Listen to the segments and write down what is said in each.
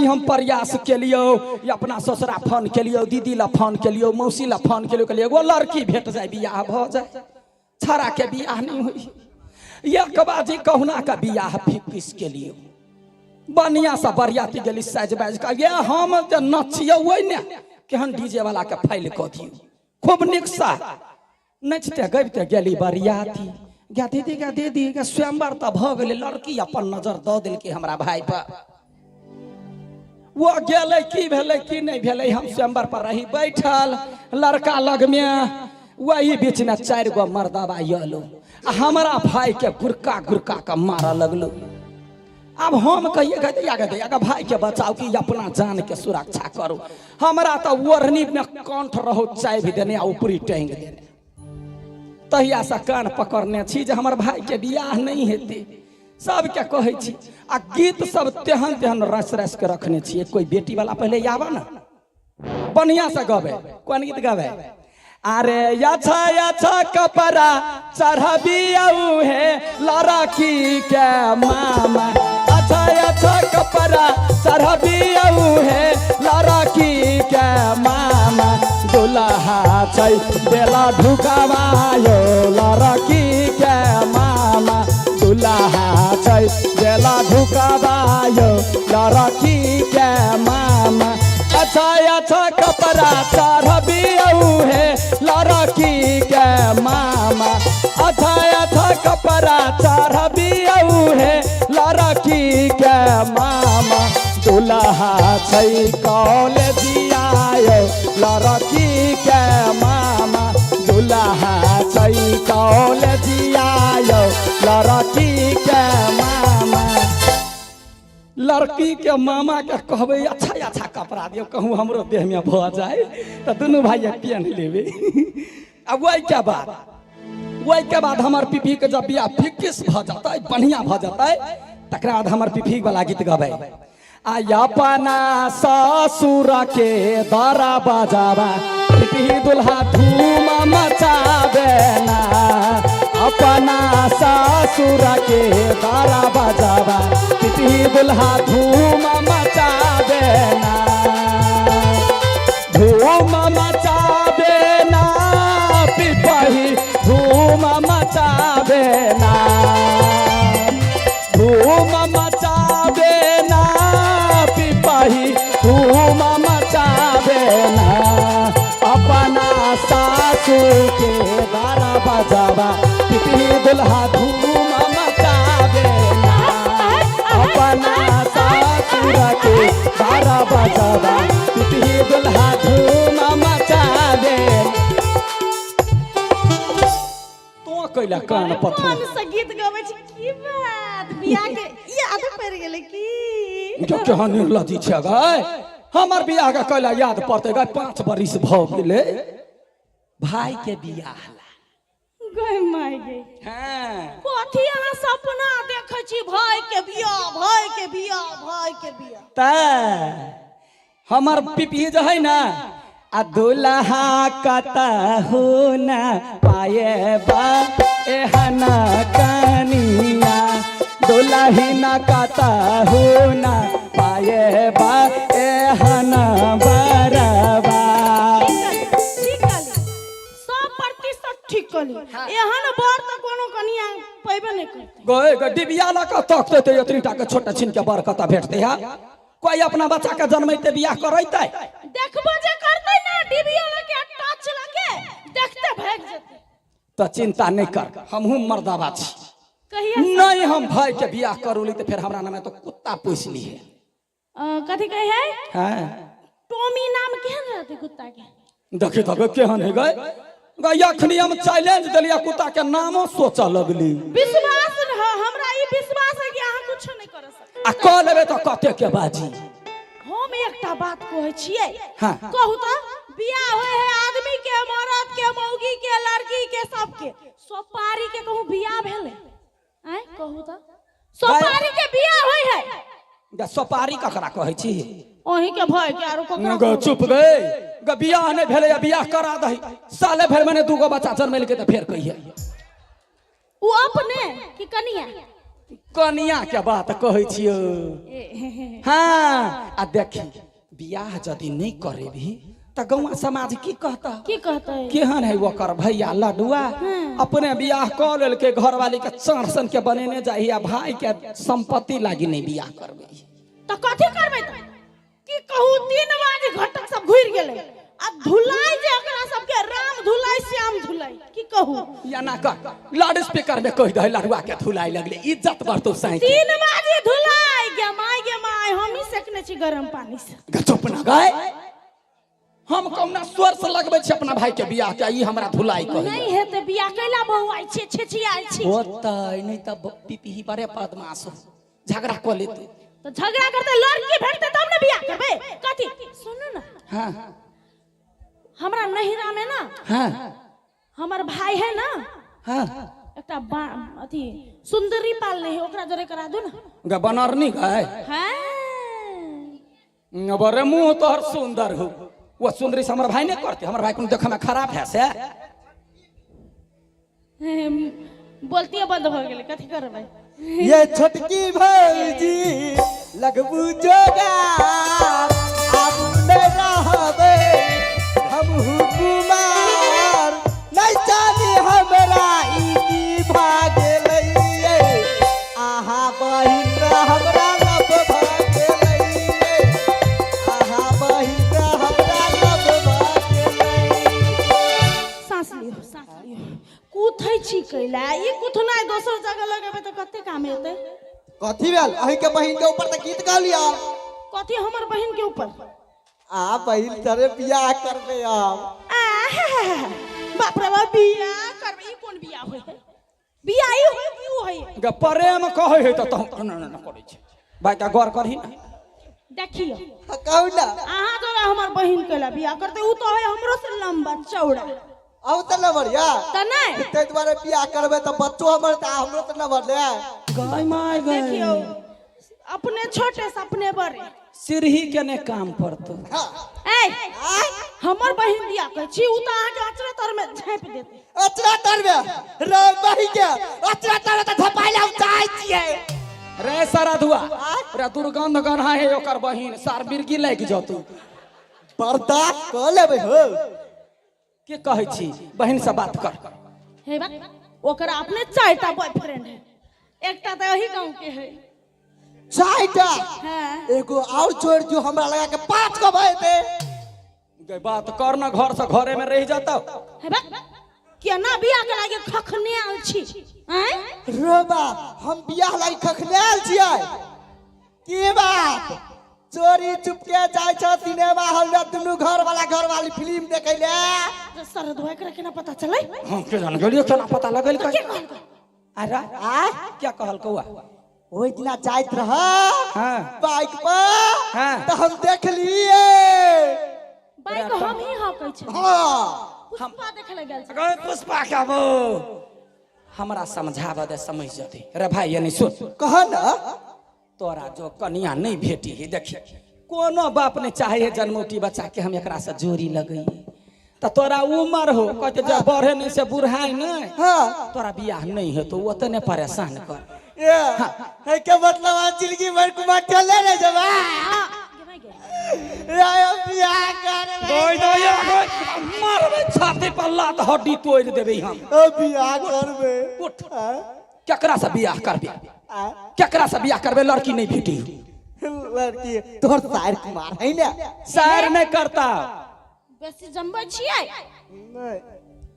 हम प्रयास के लियो, अपना ससुरा फोन के लियो, दीदी ला फोन के लियो, मौसी ला फोन के लियो, कहलिए एगो लड़की भेट जाए, बियाह भ जाए। छड़ा के बियाह नहीं हुई। एक बाजी कहुना का बियाह फिक्स के लियो, बढ़िया सा बरियाती गेली साइज बाइज का। ये हम जे नचियो वही ने केहन डीजे वाला के फाइल क दियो, खूब निक सा नचते गबते गेली बरियाती। गा दीदी गा स्वयंवर त भ गेलै, लड़की अपन नजर द देलकै हमरा भाई पर। वो गेलै की भेलै की नहीं भेलै, हम स्वयंवर पर रही बैठल, लड़का लग में वही बीच में 4 गो मर्दाबा आलो, हमारा भाई के गुरका गुरका के मारा लगलो। अब हम कहिए भाई के बचाओ कि अपना जान के सुरक्षा करो। हमारा तो ओढ़नी में कंठ रहो, चाय भी देने ऊपरी टांग देने। तहिया से कान पकड़ने छी जे हमर भाई के बियाह नहीं हेते, सबके कहै छी। आ गीत सब तेहन तेहन रस रस के रखने छी। कोई बेटी वाला पहले आवा ना, बढ़िया से गवे। कौन गीत गवे? अरे अच्छा कपड़ा चढ़बियऊ है लड़की के मामा, अच्छा कपड़ा चढ़बियऊ है लड़की के मामा। दुल्हा छै देला ढुकावायो लड़की के मामा, दुल्हा छै देला ढुकावायो लड़की के मामा। अच्छा कपड़ा चढ़बियऊ है लड़की के मामा, अच्छा कपड़ा चढ़बियऊ है लड़की के मामा। दुल्हा छै कॉलेजिया लड़की के मामा, दुल्हा छै कॉलेजिया लड़की के मामा। लड़की के मामा के कहबे अच्छा कपड़ा दियो, कहूँ हमरो देह में भ जाए तो दोनों भाई पहन लेबे। अब वही के बाद हमार पिपी के जब बियाह फिक्स भ जाता, बढ़िया भ जाता, तकरा बाद हमार पिपी वाला गीत गवे। अपना ससुर के दरा बजावा, पिपी दुल्हा धूम मचावे ना। अपना ससुर के दरा बजावा, पिपी दुल्हा धूम मचावे ना। धूम मचावे ना पिपही धूम मचावे ना, धूम मचावे ना पिपही धूम मचावे ना। अपना सासू के दारा बजावा, पिपही दुल्हा धूम मचावे ना। अपना सासुर के दारा बजावा, पिपही दुल्हा धूम मचावे। तो कैला कान पत्थर से गीत गबै छी की बात, बियाह के याद पड़ गेलै की? जो कहानी लजी छै गय, हमर बियाह के कैला याद पड़ते गय। 5 बरिस भ गेले भाई के बियाह ला। गय माय गे, हां कथि अहाँ सपना देखै छी? भाई के बियाह, भाई के बियाह, भाई के बियाह। त हमर पिपी जे है ना, आ दुल्हा कतहु न पाए बा एहन कनिया, दुल्हिन कतहु न पाए बा एहन बरबा। 100% ठीक कहली। एहन बर त कोनो कनिया पैबे नहीं करते। गए डिबिया ला का तकते ते इतनीटा के छोटा छिन के बर कता भेटते है। कोई अपना बच्चा के जन्मैते बियाह करैते, देखबो जे करते ना डिबिया ला के टच लगे देखते भाग जते। तो चिंता नहीं कर, हमहू मर्दाबा छी। कहिया नहीं हम भाई के बियाह करूली तो फिर हमरा नाम तो कुत्ता पोस ली है। कथि कहे है? हां टॉमी नाम केहन रहते कुत्ता के? देखि त केहन है गय गय। अखनी हम चैलेंज देलिया, कुत्ता के नामो सोचा लगली। विश्वास रह, हमरा ई विश्वास है कि अहाँ कुछ नहीं कर सकते। आ क लेबे तो कते के बाजी। हम एकटा बात कहै छियै, हां कहू तो बियाह होय है आदमी के, मर्द के, मौगी के, लड़की के, सबके। सोपारी के कहूं बियाह भेले हैं? कहू तो सोपारी के बियाह होय है। ग सोपारी ककरा कहै छी? ओही के भय के आरो ककरा? ग चुप गए ग, बियाह नहीं भेले या बियाह करा दही। साले भर मैंने 2 गो बच्चा जन्म लेके तो फिर कहिए वो अपने कि कनिया? कनिया के बात कहै छियो। हाँ आ देखी बियाह यदि नहीं करे भी त गौवा समाज की कहता की कहता है केहन है ओकर भैया लडुआ अपने बियाह कर लेल के घर वाली के चार सन के बनेने जाही आ भाई के संपत्ति लागी नहीं बियाह करबे तो कथी करबे की कहू 3 बजे घटक सब घुर गेले आ धुलाई जे एकरा सबके राम धुलाई श्याम धुलाई की कहू या ना कर लाउड स्पीकर में कह दे लडुआ के धुलाई लगले इज्जत बढ़तो साई 3 बजे धुलाई गे माय हम ही सेकने छी गरम पानी से चुप ना गए हम कौना स्वर से लगबे छी अपना भाई के बियाह के ई हमरा धुलाई कह नहीं हेते बियाह कैला बहु आई छी छिछियाई छी होतै नहीं त पीपी बड़े बदमाश झगड़ा कर लेते तो झगड़ा करते लड़की भेटते तब ना बियाह करबे कथी सुनो ना हां हमरा नहिरा में ना हां हमर भाई है ना हां एकटा अथी सुंदरी पालने है ओकरा जरे करा दो ना ग बनरनी गए हां बरे मुंह तोहर सुंदर हो वो सुंदरी से हमर भाई ने करते हमर भाई को देखे में खराब है से बोलती है बंद हो गेले कथी करबे ये छोटकी भौजी लगबू जोगा अब न रहबे हम हुकुमार नहीं जानी हमरा ई की भागेलैये आहा बहिन हमरा लब भागेलैये आहा बहिन हमरा लब भागेलैये सांस लियो कुथै छी कैला ई कुथना दोसर जगह लगेबे त कते काम हेतै कथी भेल अही के बहिन के ऊपर त गीत गा लिया कथी हमर बहिन के ऊपर आ बहिन तरे बियाह करबे अब बाप रे बाप बियाह करबे ई कोन बियाह होय है बियाह ई होय क्यों होय ग प्रेम कहै है त न करे छै भाई का गौर करही ना देखियो कहू ना अहाँ जोरा हमर बहिन केला बियाह करते उ तो है हमरो से लंबा चौड़ा अब त न बढ़िया त नहीं ते द्वारे बियाह करबे त बच्चो हमर त हमरो त न बढ़ले गाय माय गए देखियो अपने छोटे से अपने बड़े सिरही के ने काम पड़तो ए हमर बहिन बियाह कर छी उ त अहाँ के अचरा तर में झाँप देते अचरा तरबे रे बही के अचरा तर त धपाइला चाहै छियै रे साराधुआ रे दुर्गंध गन्हा है ओकर बहिन सार बिरगी लाग जतू बर्दाश्त क लेबे हो के कहै छी बहिन से बात कर हे बा ओकरा अपने चारटा बॉयफ्रेंड है एकटा त यही गांव के है चाइटा हां एगो और छोड़ जो हमरा लगा के 5 को भए थे गे बात कर ना घर से घरे में रह जाता हे बा केना बियाह के लागे खखने आल छी हैं रोबा हम बियाह लागी खखनेल छियै की बात चोरी चुपके जाय छ सिनेमा हॉल में दुनु घर वाली फिल्म देखे ले सर धोए करे केना पता चले हम के जान गेलियो केना पता लगल के का कहलकै अरे आ क्या कहल कौआ ओइ दिना जाइत रह हां बाइक पर हां त हम देख लिए बाइक हम ही हकै छै हां पुष्पा देखे ले गेल छै अगर पुष्पा का वो हमरा समझावा दे समझ जते रे भाई ये नहीं सुन कह न तोरा जो कन्या नहीं भेटी है देखी कोनो बाप ने चाहे है जन्मोटी बच्चा के हम एकरा से जोड़ी लगइए त तोरा उम्र हो कहते जा बढ़े नहीं से बुढ़ाई नहीं हां तोरा बियाह नहीं है तो ओतने परेशान कर ये है के मतलब आज जिंदगी भर कुमार चले रे जबा आयो बियाह कर कोई दो ये मारबे छाती पर लात हड्डी तोड़ देबे हम बियाह करबे उठ केकरा से बियाह करबे केकरा से बियाह करबे लड़की नहीं भेटी लड़की तोर शायर कुमार है ना शायर नहीं करता बेसी जमबै छियै नहीं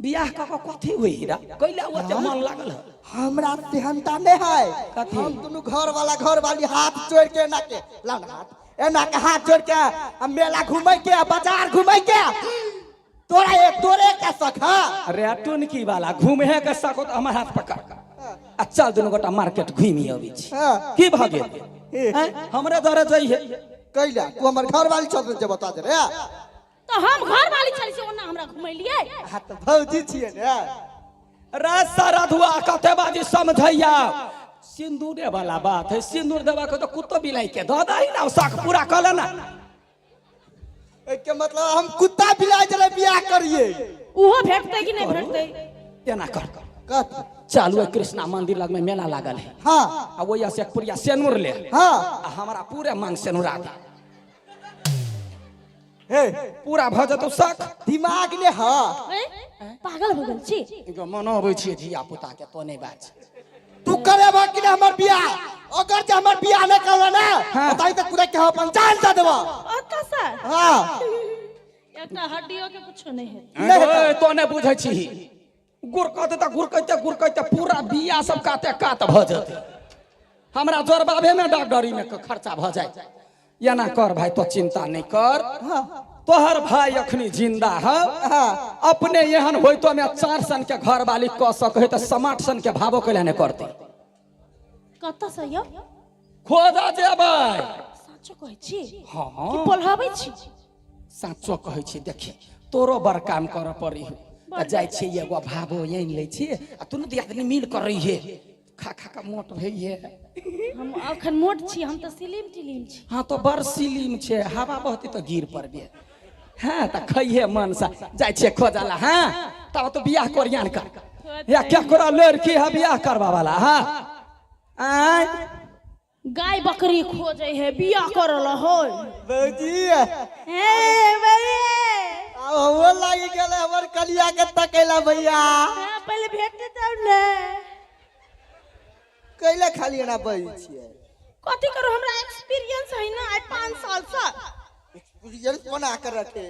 बियाह का कथी होई हीरा कैला ओते मन लागल है हमरा सेहनता नहीं है कथी? हम दोनों घर वाली हाथ जोड़ के ना के लान हाथ एना के हाथ जोड़ के हम मेला घूमै के बाजार घूमै के तोरे के सखा अरे टुन की वाला घूमे के सको तो हमर हाथ पकड़ आ चल दुनु गोटा मार्केट घूमी आबी छी हां की भागे हमरे दरे जइहे कैला तू हमर घर वाली चल जे बता दे रे तो हम घर वाली चली से ओना हमरा घुमैलिए हां त भौजी छिए ने रे साराधुआ कते बाजी समझैया सिंदूरे वाला बात है सिंदूर देबा के तो कुत्तो बिलाई के द दही ना शौक पूरा कर लेना के मतलब हम कुत्ता बिलाई जरे बियाह करिए उहो भेटतै कि नहीं भेटतै तेना कर कथी? चालू है कृष्णा मंदिर लग में मेला लागल है। हाँ आ वही से एक पुरिया सेनुर ले हाँ आ हमारा पूरे मांग सेनुरा दे हे पूरा भ जतो शक दिमाग ने हाँ ए, पागल हो गेल छी इनको मनोबै छियै धिया पुता के तो नहीं बात तू करे बा कि हमर बियाह अगर जे हमर बियाह न करला ना हाँ। बताई त पूरा के हम पंचायत दे देबो। अत्ता सर हाँ एकटा हड्डियों के कुछो नहीं है ओए तो नहीं बुझै छी गुरकते पूरा बिया सब काते कात भ जते हमरा जोरबाबे में डॉक्टरी में खर्चा भ जाए या ना कर भाई तो चिंता नहीं कर तोहर भाई अखनी जिंदा है अपने एहन होई तो मैं 4 सन के घर वाली क सके तो समाट सन के भावो के लेने करती कत्ता से यो खोजा जेबै साचो कहै छी हाँ कि बोलहाबै छी साचो कहै छी देखी तोरो बड़ काम कर पड़ी जाय छी एगो भावो आनि लै छी आ तू न आदमी मिल कर रही है खा खा का मोट भइए हम अखन मोट छी हम तो स्लिम टिलिम छी हाँ तो बड़ सिलीम छे हवा बहती तो गिर पड़बे हाँ तो खइहे मन सा जाय छे खोजला हाँ तब तो बियाह करियान कर या क्या करा लड़की है बियाह करवा वाला हाँ आय गाय बकरी खोजे है बियाह करला होय बौजी हे भैया अब हो लागी गेले हमर कलिया के तकैला भैया पहले भेट तब ने कैले खाली ना बई छिए कथी करू हमरा एक्सपीरियंस है ना आज 5 साल से एक्सपीरियंस बना कर रखे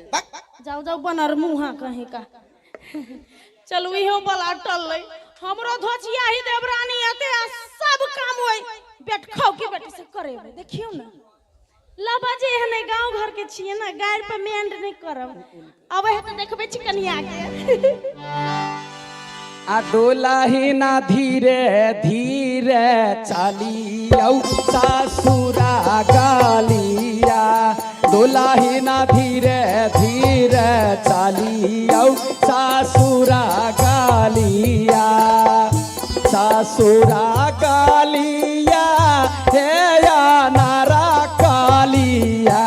जाओ जाओ बनर मुहा कहीं का चलू इहो बला टल ले हमरो धोचिया ही देवरानी आते सब काम होय बेट खाओ के बेटी से करेबे देखियो ना लबा जे हने गांव घर के छिए ना गायर पे मेंड नहीं करब अब है तो देखबे चिकनिया के आ डोलाही ना धीरे धीरे चालिया सासुरा गालिया डोलाही ना धीरे धीरे चालिया सासुरा गालिया सासुरा गालिया हे या नारा कालिया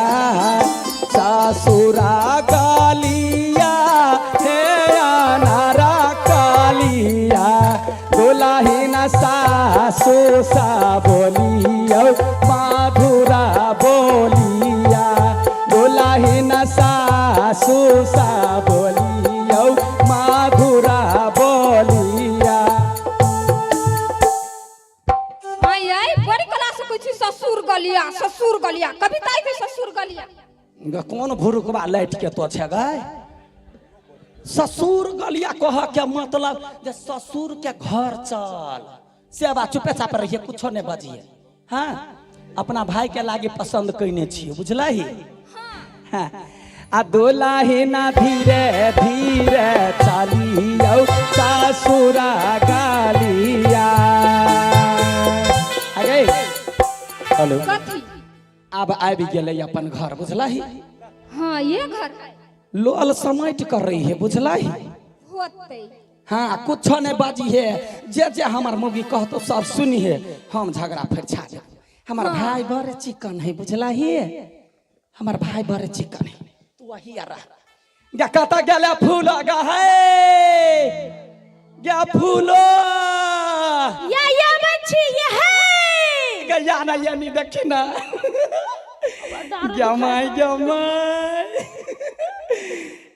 सासुरा गालिया हे या नारा कालिया दुलाही न सासु सा बोलियो माधुरा बोलिया दुलाही न सासु सा बोलियो माधुरा बोलिया आई आई बड़ी क्लास से कुछ ससुर गलिया कविता के ससुर गलिया कौन भुरुकवा लाइट के तो छे गए ससुर गलिया कह के मतलब जे ससुर के घर चल सेवा चुपे चाप रहिए कुछो नहीं बजिए हाँ अपना भाई के लागे पसंद कइने छिए बुझलही हाँ आ दोलाही ना धीरे धीरे चालियो सासुरा गालिया अरे हेलो कथी अब आबि गेलै अपन घर बुझलही हाँ ये घर लोल समाट कर रही है बुझलही होते हाँ कुछ नहीं बाजी है जे हमार मौगी कहतो सब सुनी है हम झगड़ा फिर छा जाए हमार भाई बड़े चिकन है बुझलही हमार भाई बड़े चिकन है तू वही आ रहा क्या कहता गया फूल आगा है क्या फूलो या बच्ची ये है गया ना ये नहीं देखी ना जमाई जमाई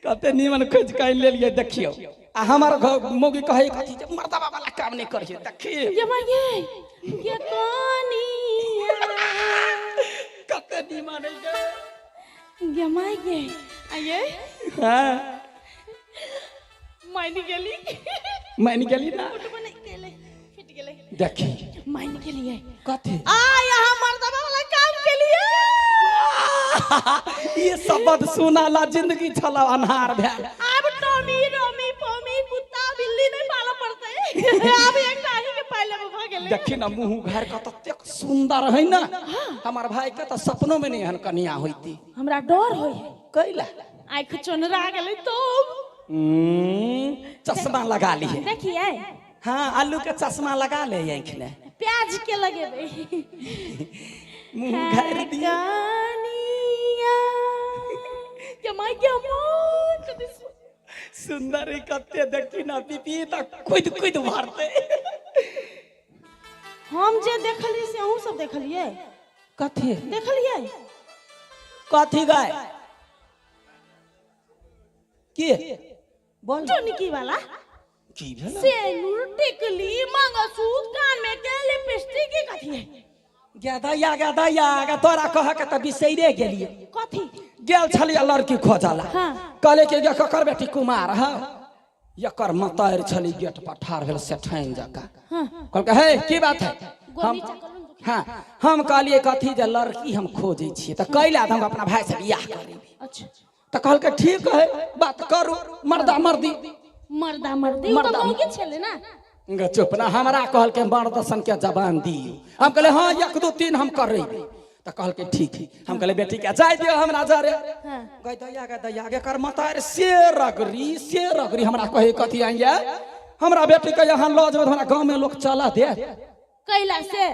कते निमन खोज के ले लिए देखियो आ हमार मौगी कहे कथी जे मर्दबा वाला काम नहीं करिए देखिए जमाई ये कनिया कते निमन है जमाई आये हां मायनी गेली मान गेली ना बने गेले फिट गेले देखी मायनी गेली कथी आ यहाँ मर्दबा वाला काम के लिए ये शब्द सुनाला जिंदगी छला अनहार भेल अब टॉमी रोमी पोमी कुत्ता बिल्ली नहीं पाला पड़ते अब एक दाही के पाले में भाग गेले देखी ना मुंह घर का ततेक सुंदर है ना हमार भाई के तो सपनों में नहीं हन कन्या होती हमरा डर होय है कैला आँख चोनरा गेले तो चश्मा लगा ली है देखिए हाँ आलू के चश्मा लगा ले आँख ने प्याज के लगे मुंह घर दिया सुंदरी कते देखी ना पीपी तक खुद खुद मारते। हम जे देखली से अहूँ सब देखलिए। कथी देखलिए कथी गाय के बोल जो निकी वाला की भेल सेनुर टिकली मंगलसूत्र कान में के लिपस्टिक की कथी है? गदा या तोरा कह के त बिसैरे गेलिए। कथी गेल छलिए लड़की खोजला। हाँ। कहले के ककर बेटी कुमार है यकर मतार छली गेट पर ठाड़ भेल सेठाइन जका। हाँ। कहलके हे की बात है हम नीचा करू न। हाँ हम कहलिए कथी जे लड़की हम खोजे छिए त कैला हम अपना भाई से बियाह करेबी। अच्छा त कहलके ठीक है बात करू मर्दा मर्दी मर्दा मर्दी वो तो मौगी छले ना। चुप ना हमरा कहल के मर्दसन के जबान दियो। हम कहले हाँ 1 2 3 हम कर रही त कहल के ठीक है। हम कहले बेटी के जाय दियो हमरा जरे। हाँ। गई दया के कर मतार से रगरी हमरा कहे कथी आइया हमरा बेटी के यहाँ ल जब हमरा गांव में लोग चला दे कैला से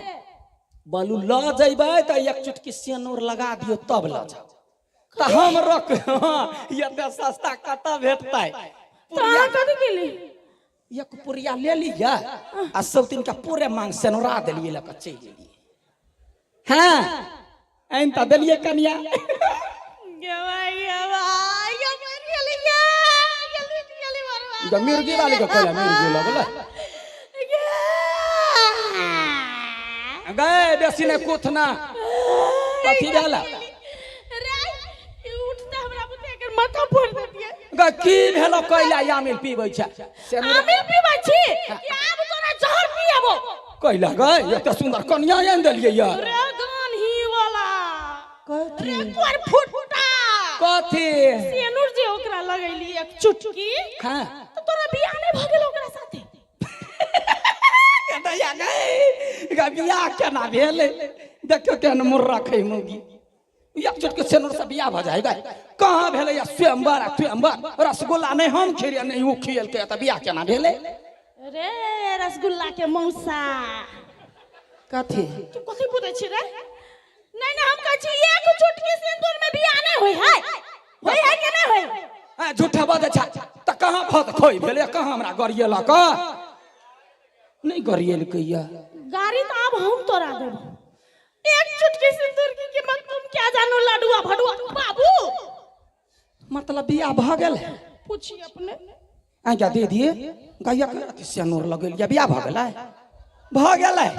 बोलू ल जइबै त 1 चुटकी सेनूर लगा दियो तब ल जा त हम रख हाँ एते सस्ता कत भेटतै। तो अहाँ कथी केली? एक पुरिया ले लिया आ सब दिन का पूरे मांग सेनुरा दिलिए लक चल गेलिए। हाँ ऐन त दिलिए कनिया मिर्गी वाली को कहला मिर्गी लगल गए बेसी ने कुथना कथी भेला माथा फोड़ देतिए। ग की भेलो कैला यामिल पीबै छ सेनुरा आमिल पीबै छी कि आब तोरा जहर पियाबो? कैला गए एते सुंदर कनिया आन देलिए यार। रे गान ही वाला कथी रे तोर फुटता कथी सेनुर जे ओकरा लगैली 1 चुटकी हाँ तो तोरा बियाह नहीं भ गेल ओकरा साथे? दया गए ग बियाह केना भेले देखियो केन मुर रखे मुगी 1 चुटकी सेनुर से बियाह भ जाएगा। कहाँ भेले या स्वयंवर रसगुल्ला नहीं हम खिरिया नहीं उ खियल के त बियाह केना भेले? रे रसगुल्ला के मौसा कथी तू कथी पूछै छी रे? नहीं नहीं हम कहै छी 1 चुटकी सिंदूर में बियाह नहीं होई है कि नहीं होई? आ झूठा बात छ त कहाँ भत खोई भेले कहाँ हमरा गरिएला का नहीं गरिएल कहिया गाड़ी तो अब हम तोरा देब। 1 चुटकी सिंदूर की कीमत तुम क्या जानो लडुआ भडुआ बाबू। मतलब बियाह भ गेल पूछी अपने आ क्या दे दिए गैया के सेनुर लगेल या बियाह भ गेलै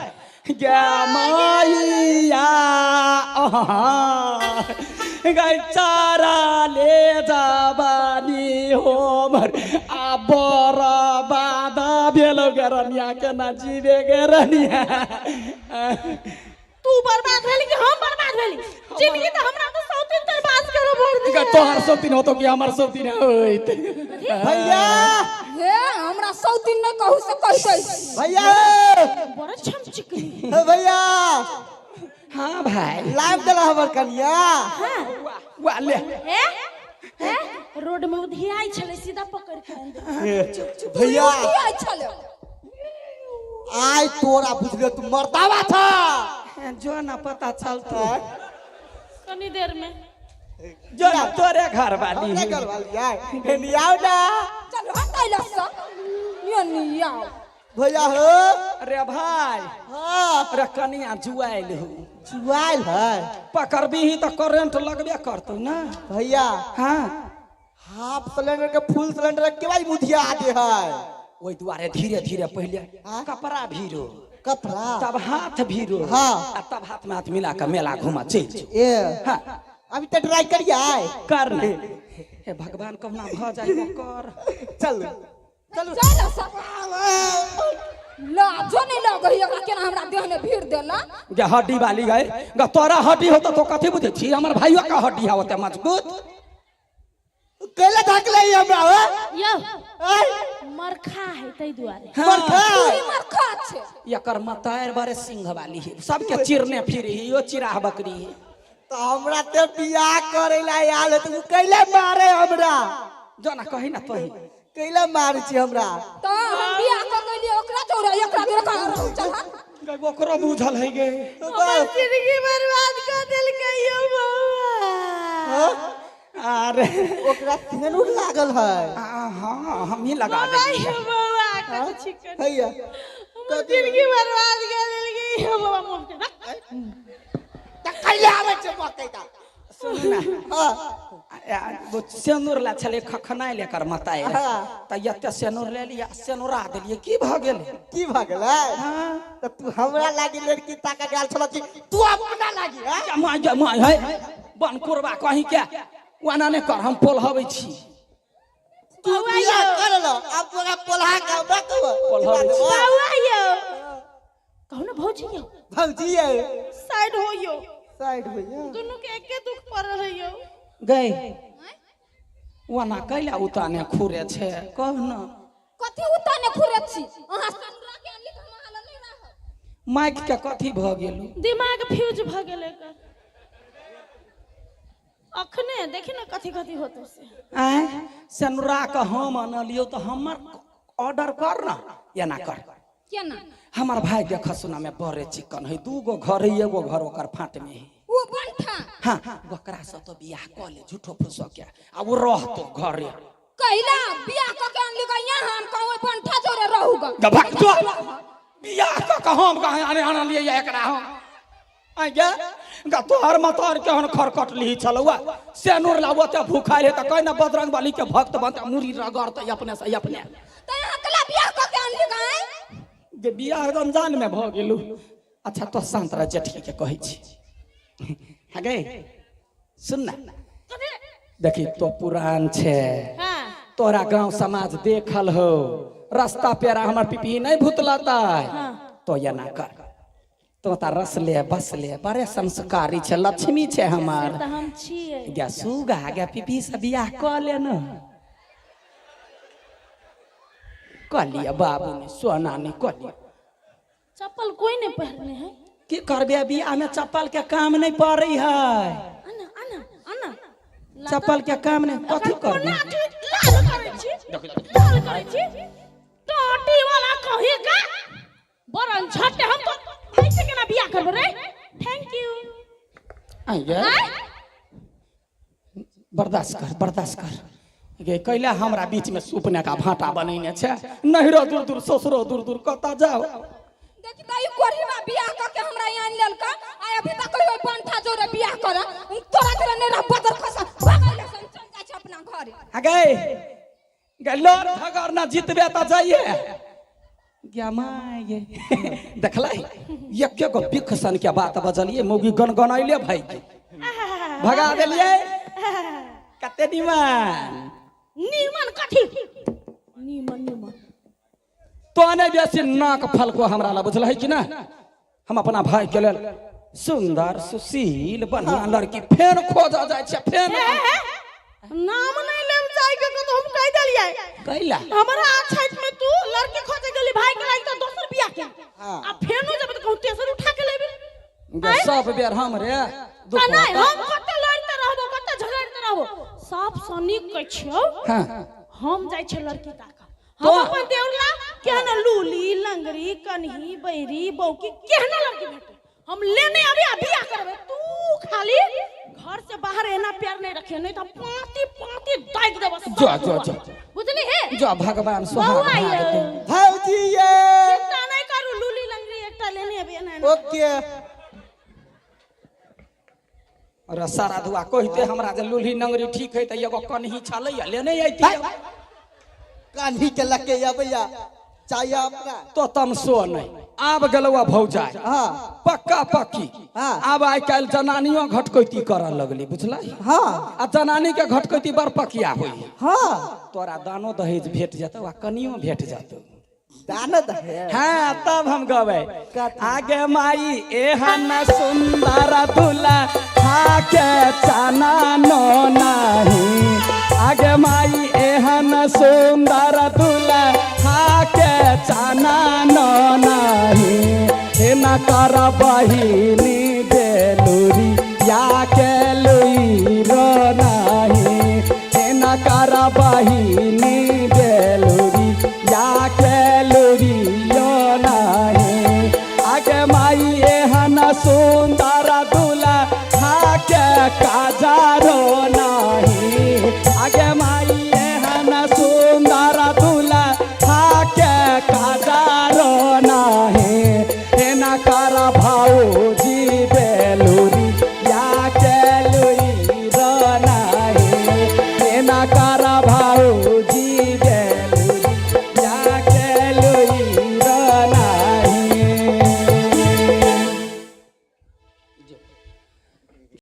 गे मैया गई चारा ले जाबानी होमर आ बरबाद भेलो गरनिया के ना जीवे गरनिया। तू बर्बाद भेली कि हम बर्बाद भेली? जिंदगी तो हमरा तो सौतीन तर बात करो भर दी। तोहर सौतीन होतो कि हमर सौतीन होइत? भैया हे हमरा सौतीन न कहू से कह दे। भैया बड़ा छम चिकनी भैया हाँ भाई लाइव देला हमर कनिया। हां वाले हे रोड में उधियाई छले सीधा पकड़ के आन दे। भैया आई छले आय तोरा बुझले तू मर्दावा था जो ना पता चलता कनी देर में जो ना तोरे घर वाली हमरे घर वाली है नियाओ ना चल हटाइला सा ये निया भैया हो। अरे भाई हाँ अरे कनिया जुआइल हो जुआइल है पकड़बी तो करंट लगबे करतो ना भैया। हाँ हाफ सिलेंडर के फुल सिलेंडर के भाई मुधिया दे है ओई दुआरे धीरे धीरे पहले हाँ? कपड़ा भीरो कपड़ा तब हाथ भीरो हाँ। आ तब हाथ में हाथ मिला के मेला घुमा चल ए हाँ अभी तो ट्राई करिए कर ना हे भगवान कहुना भ जाई कर चल चल चल सा लाजो नहीं लगई एकरा केना हमरा देह में भीड़ देला। जे हड्डी वाली गए ग तोरा हड्डी होता तो कथी बुझे छी हमर भाइयो का हड्डी है ओते मजबूत केले ढकले हमरा हो यो आय मरखा है तई दुआरे मरखा तू मरखा छे एकर मतायर बारे सिंह वाली है सबके चिरने फिरी है यो चिराह बकरी है। तो हमरा ते बियाह करेला आयल तू कैले मारे हमरा जो ना कही ना तोही कैले मार छी हमरा तो हम बियाह कर गइली ओकरा छोड़ा एकरा देर का चल हां गई ओकरो बुझल है गे हमर जिंदगी बर्बाद कर देल कहियो बउआ। अरे ओकरा सेनुर लागल है आ हाँ हम ही लगा बौआ देंगे यो बौआ का चिकन हैया हमर जिंदगी बर्बाद कर देलकै यो बौआ मुंह के त कैले आवे छै मकई का सुन ना हां वो सेनुर ला छले खखनाइ लेकर मताए हाँ। त यते सेनुर ले लिया सेनुरा देलिए की भ गेल की भ गेलै त तू हमरा लागी लड़की ताका गेल छल कि तू अपना लागी हां माय है बन कुरबा कहीं के वाना ने कर हम पोल हबै छी तू बिया कर लो अब तोरा पोलहा का रखब पोलहबै छी बौआ यो कहू ना भौजी यो भौजी ये साइड हो यो साइड भैया दोनों के एके दुख पर है यो गई वाना कैला उताने खुरे छे कह न कथी उताने खुरत छी अहाँ सनुरा के अनली हम हाल नहीं रह माइक के कथी भ गेल दिमाग फ्यूज भ गेलै कर अखने देखी ना कथी कथी होतो से आय सेनुरा के हम अनलियो तो हमर ऑर्डर कर ना या ना कर केना हमार भाई देख सुना में बड़े चिकन है दूगो घर है एगो घर ओकर फाट में है वो बनठा हाँ ओकरा से तो बियाह क ले झूठो फुसो के आ वो रहतो घरे कहिला बियाह क के अनली का यहाँ हम कहूँ बनठा जोरे रहूगा गभक जो बियाह क हम कहां आने आना लिए एकरा हम आ गया गा तोहर मतार के हन खरकट ली छलवा सेनुर लावते भूखाइले त कहि ना बजरंग बली के भक्त बनत मुरी रगड़त अपने से अपने त यहाँ कला बियाह क के अनली का है जे बियाह रमजान में भ गेलु अच्छा तो शांत रह जेठी के कहै छी हगे सुन ना देखी तो पुरान छे हां तोरा गांव समाज देखल हो रास्ता पेरा हमर पिपी नहीं भूतलाता तो या ना कर तो ता रस ले बस ले बड़े संस्कारी छे लक्ष्मी छे हमार त हम छियै गे सुगा गे पिपी से बियाह क ले न क लिया बाबू ने सोना ने क लिया चप्पल कोई नहीं पहनने है की करबे बियाह में चप्पल के काम नहीं पड़ी है आना आना आना चप्पल के काम नहीं कथी करबे लाल करे छी लाल करे छी टोटी वाला कही का बरन झटे हम तो ऐसे केना बियाह करब रे थैंक यू आइए बर्दाश्त कर गे कैला हमरा बीच में सुपने का भाटा बनैने छे नहिरो दूर दूर ससुरो दूर दूर कता जाओ देखी त ई कोरीबा बियाह क के हमरा यहाँ लेल का आ अभी तक कोई बनठा जोरे बियाह कर तोरा तोरा ने रह बदर खसा भागले सन चल जा छ अपना घरे हगे गलोर भगर ना जीतबे त जाइए क्या माये देखलाई एक गो बिखसन के बात बजलिए मौगी गनगनाइले भाई भगा देलिए कते नीमन कथी नीमन तो ने बेसी नाक फलको हमरा ला बुझल है कि ना हम अपना भाई के लेल सुंदर सुशील बढ़िया लड़की फेन खोज जाय छे फेन नाम नहीं लेम जाय के तो हम कह देलिए कैला हमरा छठ में तू लड़के खोजे गेली भाई के लागी तो दोसर बियाह के आ फेनो जब तो कहू तेसर उठा के लेबी सब बेर हम रे नहीं हम कते लड़ते रहबो कते झगड़ते रहबो साफ सनिक कह छियो हां हम जाय छे लड़की ताका हम अपन देवला केहना लूली लंगरी कन्ही बैरी बौकी केहना लड़की भेटे हम लेने अभी बियाह करबे तू खाली घर से बाहर एना प्यार नहीं रखे नहीं तो पाती दाग देबो जो बुझली है जो भगवान सुहाग दे भौजी ये चिंता नहीं करू लूली लंगरी एकटा लेने अभी एना ओके अरे सारा दुआ कहते हमरा जे लूली नंगरी ठीक है त एगो कन्ही छलै लेने आइती कान्ही के लके अबैया चाहिए अपना तो तमसो नहीं आब गेलौ भौजाई हाँ पक्का पक्की हाँ। आब आइ काल जनानियों घटकैती कर लगली बुझल हाँ आ जनानी के घटकैती बड़ पकिया होई हाँ तोरा दानो दहेज भेट जतौ आ कनियो भेट जतौ दानत है हाँ तब हम गवे आगे माई एहन सुंदर दुल्हा के चना नो नहीं आगे माई एहन सुंदर दुल्हा के चना नो नहीं न कर बहिनी